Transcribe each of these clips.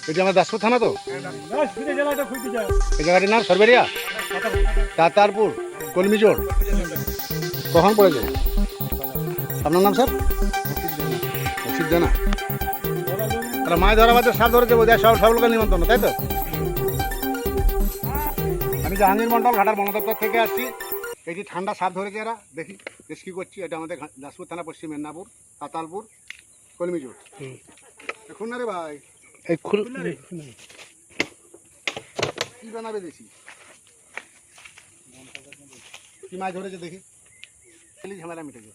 এটা আমার দাসপুর থানা তো? এই জায়গাটির নাম সরবেরিয়া, তাতারপুর, কলমিজোড়। কখন পড়েছে? আপনার নাম স্যার? রশিদ জানা। তাহলে মাছ ধরা বাদে সাপ ধরেছে বোঝা, সব লোকের নিমন্ত্রণ, তাই তো? আমি জাহাঙ্গীর মন্ডল, ঘাটার বন দপ্তর থেকে আসছি। এটি ঠান্ডা সাপ ধরেছে এরা, দেখি রেস্কিউ করছি। এটা আমাদের দাসপুর থানা, পশ্চিম মেদিনীপুর, তাতালপুর, কলমিজোড়। এখন না রে ভাই, কি বানাবে দেখি, কি মাছ ধরেছে দেখি। ঝামেলা মিটেছে।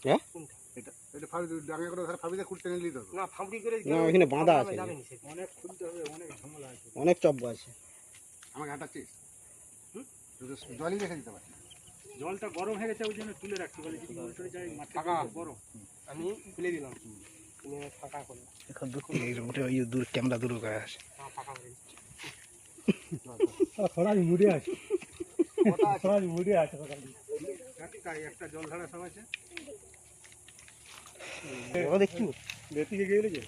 এটা এটা ফাঁড়ি ডাঙা করে ফাঁড়িতে খুঁড়তে নিলি তো না, ফাঁড়ি করে ওখানে বাঁধা আছে, অনেক খুলতে হবে, অনেক ঝামেলা আছে, অনেক চব্বা আছে। আমাকে হাঁটাচ্ছিস? জলই রেখে দিতে পারি, জলটা গরম হয়ে গেছে ওই জন্য তুলে রাখছি, বলে যদি উল্টে যায় ফাঁকা গরম, আমি খুলে দিলাম ফাঁকা করে। এখন দূর ক্যামেরা দূর করে আসে, ফাঁকা করে খরাজ মুড়ে আছে, খরাজ মুড়ে আছে। একটা জল ধারা সব আছে দেখছি, বেতিকে গেলে যে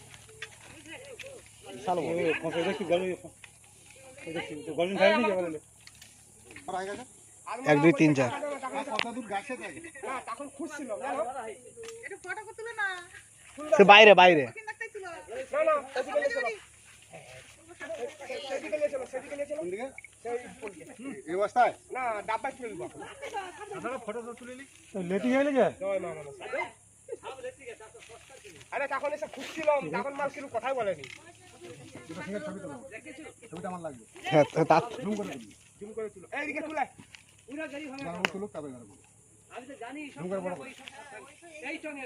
এক দুই তিন চার বাইরে বাইরে লেটি গেলে যে আরে তখন এসে খুঁজছিলাম, তখন মাল কিছু কথাই বলেনি। ছবিটা আমার লাগবে, হ্যাঁ তার জুম করে তুলো, এইদিকে তুলে পুরো গাড়ি ভাঙা তুলো, তবে গাড়ি আমি তো জানি সব করে বড় এই চনে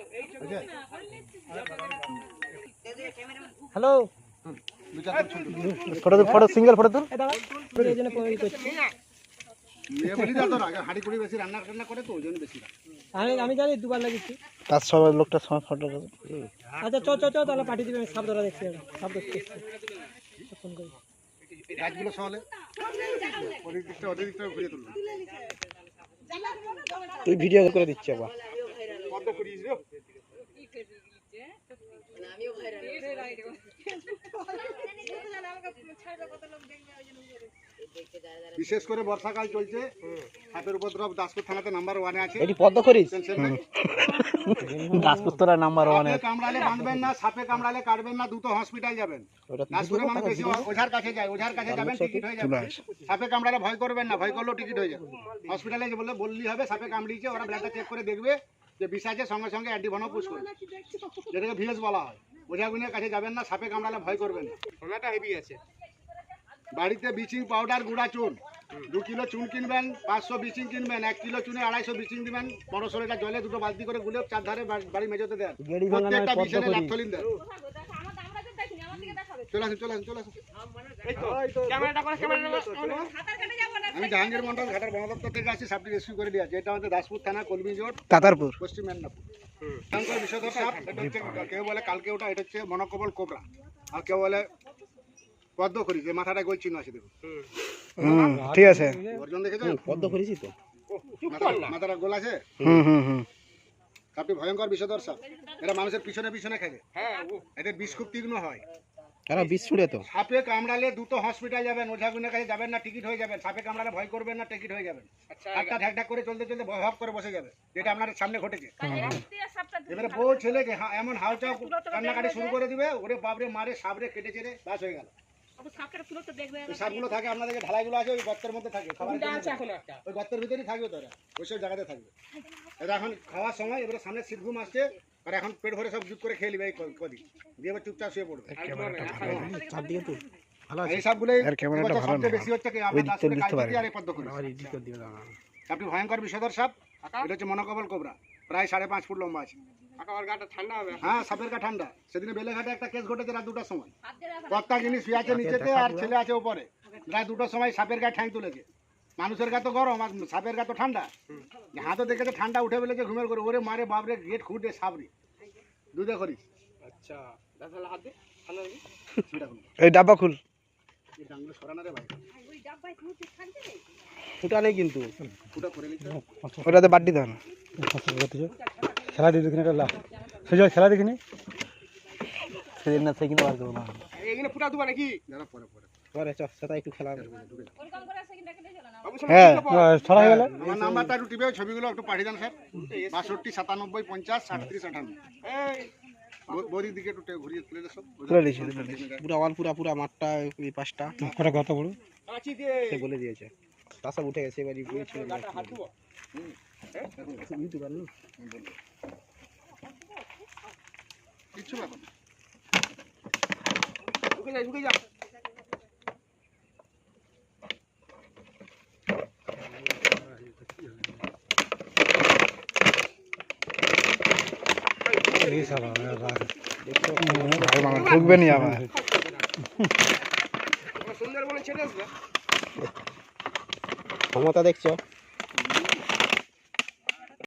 হ্যালো ফটো সিঙ্গেল ফটো তুল, এই জন্য কই করছি মেয়ে বলি দাও তো, আগে হাড়ি কুড়ি বেশি রান্না টান্না করে তো ওই জন্য বেশি। আমি জানি দুবার লাগিয়েছি তার সব লোকটার সময় ফটো। আচ্ছা চ তাহলে পাঠিয়ে দিবেন, সাপ ধরা দেখছি, সাপ দেখতে ফোন করি গাছগুলো সহলে ওদিক দিকটা ঘুরে তুলবো, তুই ভিডিও করে দিচ্ছি আবার বন্ধ করিস রে। আমিও ভাইরাল বিশেষ করে বর্ষাকাল চলছে, সাপের উপদ্রব দাসপুর থানাতে নাম্বার 1 এ আছে। এটি পদ্ম করিস দাসপুর থানা নাম্বার 1 এ। কামড়ালে বাঁধবেন না, সাপে কামড়ালে কাটবেন না, দ্রুত হসপিটাল যাবেন। দাসপুরে মানুষ বেশি ওঝার কাছে যায়, ওঝার কাছে যাবেন টিকিট হয়ে যাবে। সাপে কামড়ালে ভয় করবেন না, ভয় করলেও টিকিট হয়ে যাবে। হসপিটালে বললেই হবে সাপে কামড়িয়েছে, ওরা ব্লাডটা চেক করে দেখবে যে বিষ আছে, সঙ্গে সঙ্গে অ্যান্টিভেনম পুশ করবে, যেটাকে ভিএস বলা হয়। ওঝাগুনের কাছে যাবেন না, সাপে কামড়ালে ভয় করবেন না। সোনাটা হেভি আছে। বাড়িতে ব্লিচিং পাউডার গুঁড়া চুন 2 কিলো চুন কিনবেন, 500 ব্লিচিং কিনবেন, 1 কিলো চুনে 250 ব্লিচিং দিবেন। 1500 লিটার জলে 2 বালতি করে গুলে চারধারে বাড়ি মেঝেতে দেন, প্রত্যেকটা বিছানে ন্যাপথলিন দেন। চলে আসুন। আমি জাহাঙ্গীর মন্ডল, ঘাটার বন দপ্তর থেকে আসছি। সাপটি রেস্কিউ করে দিয়েছে। এটা আমাদের দাসপুর থানা, কলমিজোড়, তাতারপুর, পশ্চিম মেদিনীপুর। বিষধর সাপ, এটা হচ্ছে কেউ বলে কালকে ওটা, এটা হচ্ছে মনোকবল কোবরা, আর কেউ বলে পদ্ম করিস। এই মাথাটা গোল চিহ্ন আছে, দেখুন। ঠিক আছে, গর্জন দেখেছো? পদ্ম করিস তো, মাথাটা গোল আছে। সাপটি ভয়ঙ্কর বিষধর সাপ, এরা মানুষের পিছনে পিছনে খাবে। এদের বিষ খুব তীক্ষ্ণ হয়, তারা বিষ ছুড়ে। তো সাপে কামড়ালে দ্রুত হসপিটাল যাবেন, ওঝাগুনের কাছে যাবেন না, টিকিট হয়ে যাবেন। সাপে কামড়ালে ভয় করবেন না, টিকিট হয়ে যাবেন। একটা ঢাক করে চলতে ভয় হপ করে বসে যাবে, যেটা আপনার সামনে ঘটেছে। এবারে বউ ছেলেকে এমন হাওচাও কান্নাকাটি শুরু করে দিবে, ওরে বাপরে মারে সাপরে কেটেছে রে, বাস হয়ে গেল। সাপগুলো থাকে আপনাদের ঢালাইগুলো আছে, ওই গর্তের মধ্যে থাকে, ওই গর্তের ভিতরেই থাকবে, তোরা ওইসব জায়গাতে থাকবে। এটা এখন খাওয়ার সময়, এবারে সামনে শীত ঘুম আসছে, আর এখন পেট ভরে সব জুত করে খেয়ে নিবে কদি দিয়ে, এবার চুপচাপ শুয়ে পড়বে। এই সবগুলোই সবচেয়ে বেশি হচ্ছে সাপটি ভয়ঙ্কর বিষধর সাপ। এটা হচ্ছে মনোকবল কোবরা, প্রায় 5.5 ফুট লম্বা আছে। হ্যাঁ, সাপের গা ঠান্ডা। সেদিনে বেলেঘাটে একটা কেস ঘটেছে রাত 2টার সময়। কর্তা জিনিস শুয়ে আছে নিচেতে, আর ছেলে আছে উপরে। রাত 2টার সময় সাপের গায়ে ঠ্যাং তুলেছে। মানুষের গা তো গরম, আর সাপের গা তো ঠান্ডা। হাতও দেখেছে ঠান্ডা, উঠে ফেলেছে ঘুমের করে, ওরে মারে বাপরে গেট খুঁটে সাপরি দুধে করিস। আচ্ছা, এই ডাব্বা খুল, ফুটা নেই কিন্তু ওটাতে বাড্ডি দেন। খেলা দেখি, খেলা দেখিনি সেদিন না, সেদিন বার করবো না। এখানে ফুটা দেবো নাকি? যারা পরে পরে পরে চ সেটা একটু খেলা হবে। হ্যাঁ ছড়া গেল আমার নাম্বারটা একটু টিপে ছবিগুলো একটু পাঠিয়ে দেন স্যার। 62 97 50 37 58। এই বড়ির দিকে একটু ঘুরিয়ে তুলে দেন সব। তুলে দিয়েছি পুরা অল পুরা মাঠটা এই পাশটা কটা কত বড় কাঁচি দিয়ে সে বলে দিয়েছে তাসা উঠে গেছে এবারে গাটা হাত দেবো। কিচ্ছু ব্যাপার না। ঢুকে যা এই সালা ঢুকবে নি আবার সুন্দর বলে ছেড়ে আসবে। ক্ষমতা দেখছো